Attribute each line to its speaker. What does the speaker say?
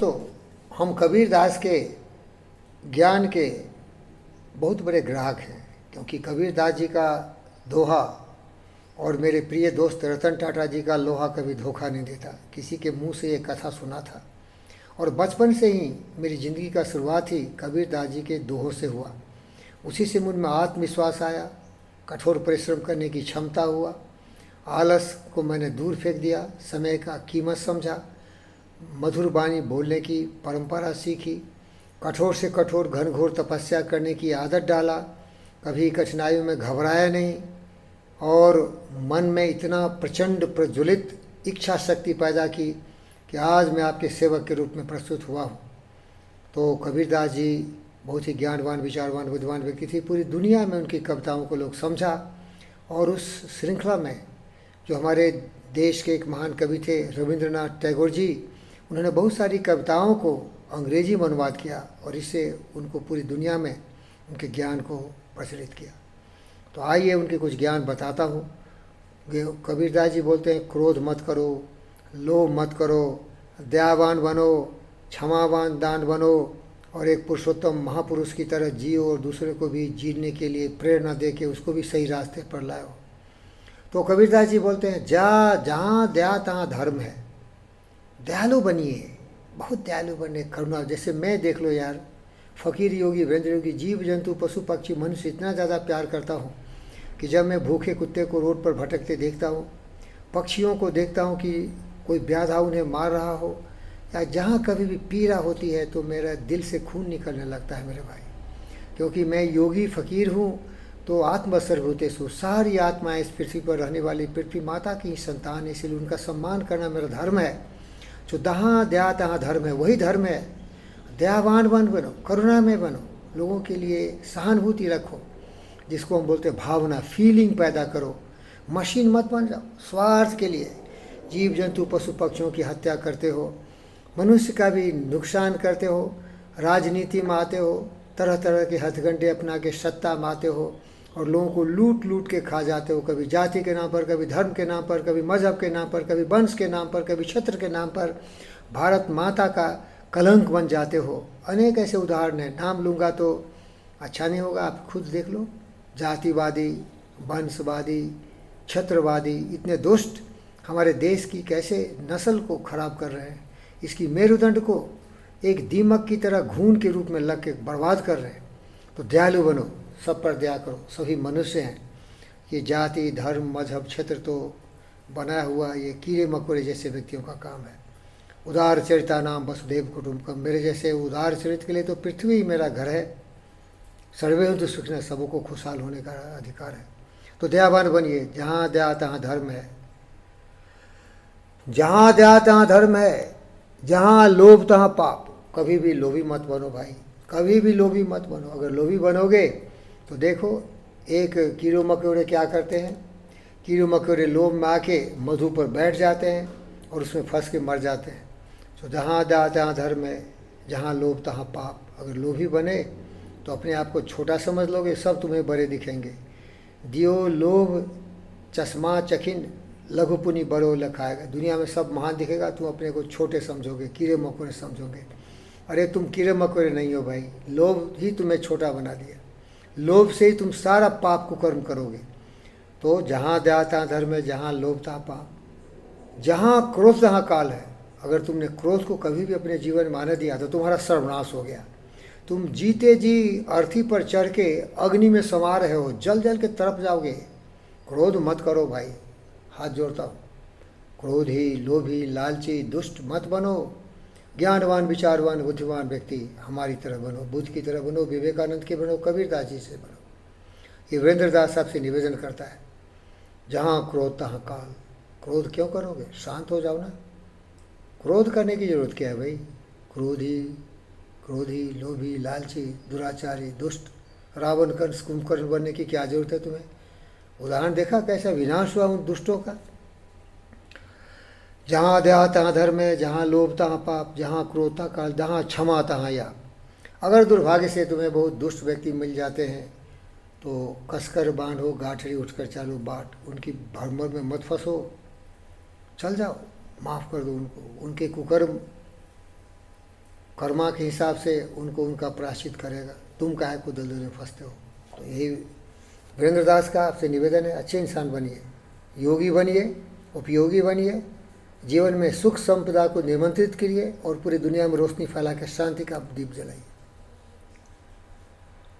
Speaker 1: तो हम कबीर दास के ज्ञान के बहुत बड़े ग्राहक हैं, क्योंकि कबीर दास जी का दोहा और मेरे प्रिय दोस्त रतन टाटा जी का लोहा कभी धोखा नहीं देता। किसी के मुंह से ये कथा सुना था और बचपन से ही मेरी ज़िंदगी का शुरुआत ही कबीर दास जी के दोहों से हुआ। उसी से मुझ में आत्मविश्वास आया, कठोर परिश्रम करने की क्षमता हुआ, आलस को मैंने दूर फेंक दिया, समय का कीमत समझा, मधुर वाणी बोलने की परंपरा सीखी, कठोर से कठोर घनघोर तपस्या करने की आदत डाला, कभी कठिनाइयों में घबराया नहीं और मन में इतना प्रचंड प्रज्वलित इच्छा शक्ति पैदा की कि आज मैं आपके सेवक के रूप में प्रस्तुत हुआ हूँ। तो कबीरदास जी बहुत ही ज्ञानवान, विचारवान, बुद्धिमान व्यक्ति थे। पूरी दुनिया में उनकी कविताओं को लोग समझा और उस श्रृंखला में जो हमारे देश के एक महान कवि थे रविंद्रनाथ टैगोर जी, उन्होंने बहुत सारी कविताओं को अंग्रेजी में अनुवाद किया और इससे उनको पूरी दुनिया में उनके ज्ञान को प्रचलित किया। तो आइए उनके कुछ ज्ञान बताता हूँ। कबीरदास जी बोलते हैं, क्रोध मत करो, लोभ मत करो, दयावान बनो, क्षमावान दान बनो और एक पुरुषोत्तम महापुरुष की तरह जियो और दूसरे को भी जीने के लिए प्रेरणा दे के उसको भी सही रास्ते पर लाओ। तो कबीरदास जी बोलते हैं, जहाँ दया तहाँ धर्म है। दयालु बनिए, बहुत दयालु बने, करुणा। जैसे मैं देख लो यार, फ़कीर योगी वीरेंद्र योगी, जीव जंतु पशु पक्षी मनुष्य इतना ज़्यादा प्यार करता हूँ कि जब मैं भूखे कुत्ते को रोड पर भटकते देखता हूँ, पक्षियों को देखता हूँ कि कोई ब्याधा उन्हें मार रहा हो या जहाँ कभी भी पीड़ा होती है तो मेरा दिल से खून निकलने लगता है मेरे भाई। क्योंकि मैं योगी फ़कीर हूँ तो आत्मसर्वभूतेषु, सारी आत्माएँ इस पृथ्वी पर रहने वाली पृथ्वी माता की ही संतान है, इसलिए उनका सम्मान करना मेरा धर्म है। जो जहाँ दया तहाँ धर्म है, वही धर्म है। दयावान बनो, करुणा में बनो, लोगों के लिए सहानुभूति रखो, जिसको हम बोलते हैं भावना, फीलिंग पैदा करो। मशीन मत बन जाओ स्वार्थ के लिए, जीव जंतु पशु पक्षियों की हत्या करते हो, मनुष्य का भी नुकसान करते हो, राजनीति में आते हो, तरह तरह के हथगंडे अपना के सत्ता में आते हो और लोगों को लूट लूट के खा जाते हो, कभी जाति के नाम पर, कभी धर्म के नाम पर, कभी मज़हब के नाम पर, कभी वंश के नाम पर, कभी क्षेत्र के नाम पर भारत माता का कलंक बन जाते हो। अनेक ऐसे उदाहरण हैं, नाम लूँगा तो अच्छा नहीं होगा, आप खुद देख लो। जातिवादी, वंशवादी, क्षेत्रवादी, इतने दुष्ट हमारे देश की कैसे नस्ल को खराब कर रहे हैं, इसकी मेरुदंड को एक दीमक की तरह घून के रूप में लग के बर्बाद कर रहे हैं। तो दयालु बनो, सब पर दया करो, सभी मनुष्य हैं। ये जाति धर्म मजहब क्षेत्र तो बनाया हुआ ये कीड़े मकोड़े जैसे व्यक्तियों का काम है। उदार चरिता नाम वसुदेव कुटुंबकम, मेरे जैसे उदार चरित्र के लिए तो पृथ्वी ही मेरा घर है। सर्वे सुखिनः, सबको खुशहाल होने का अधिकार है। तो दयावान बनिए, जहाँ दया तहाँ धर्म है। जहाँ दया तहाँ धर्म है, जहाँ लोभ तहाँ पाप। कभी भी लोभी मत बनो भाई, कभी भी लोभी मत बनो। अगर लोभी बनोगे तो देखो, एक कीड़े मकोड़े क्या करते हैं, कीड़े मकोड़े लोभ में आके मधु पर बैठ जाते हैं और उसमें फंस के मर जाते हैं। तो जहाँ दया तहाँ धर्म है, जहाँ लोभ तहाँ पाप। अगर लोभी बने तो अपने आप को छोटा समझ लोगे, सब तुम्हें बड़े दिखेंगे। दियो लोभ चश्मा चखिन, लघु पुनि बड़ो लखाएगा। दुनिया में सब महान दिखेगा, तुम अपने को छोटे समझोगे, कीड़े मकोड़े समझोगे। अरे तुम कीड़े मकोड़े नहीं हो भाई, लोभ ही तुम्हें छोटा बना दिया। लोभ से ही तुम सारा पाप को कर्म करोगे। तो जहाँ दया तहाँ धर्म है, जहाँ लोभ तहाँ पाप, जहाँ क्रोध तहाँ काल है। अगर तुमने क्रोध को कभी भी अपने जीवन में आने दिया तो तुम्हारा सर्वनाश हो गया। तुम जीते जी अर्थी पर चढ़ के अग्नि में समा रहे हो, जल जल के तरफ जाओगे। क्रोध मत करो भाई, हाथ जोड़ता हूँ। क्रोधी, लोभी, लालची, दुष्ट मत बनो। ज्ञानवान, विचारवान, बुद्धिमान व्यक्ति हमारी तरह बनो, बुद्ध की तरह बनो, विवेकानंद के बनो, कबीरदास जी से बनो। ये वीरेंद्र दास साहब से निवेदन करता है, जहाँ क्रोध तहाँ काल। क्रोध क्यों करोगे, शांत हो जाओ ना। क्रोध करने की जरूरत क्या है भाई। क्रोधी, लोभी, लालची, दुराचारी, दुष्ट, रावण कंस कुंभकर्ण बनने की क्या जरूरत है तुम्हें। उदाहरण देखा कैसा विनाश हुआ उन दुष्टों का। जहाँ दया तहाँ धर्म है, जहाँ लोभ तहाँ पाप, जहाँ क्रोध तहाँ काल, जहाँ क्षमा तहाँ या। अगर दुर्भाग्य से तुम्हें बहुत दुष्ट व्यक्ति मिल जाते हैं तो कसकर बांधो गाठड़ी, उठकर चालो बाट। उनकी भरमर में मत फंसो, चल जाओ, माफ़ कर दो उनको। उनके कुकर्म कर्मा के हिसाब से उनको उनका प्रायश्चित करेगा। तुम काहे को दलदल में फंसते हो। तो यही वीरेंद्र दास का आपसे निवेदन है, अच्छे इंसान बनिए, योगी बनिए, उपयोगी बनिए, जीवन में सुख संपदा को निमंत्रित करिए और पूरी दुनिया में रोशनी फैला के शांति का दीप जलाइए।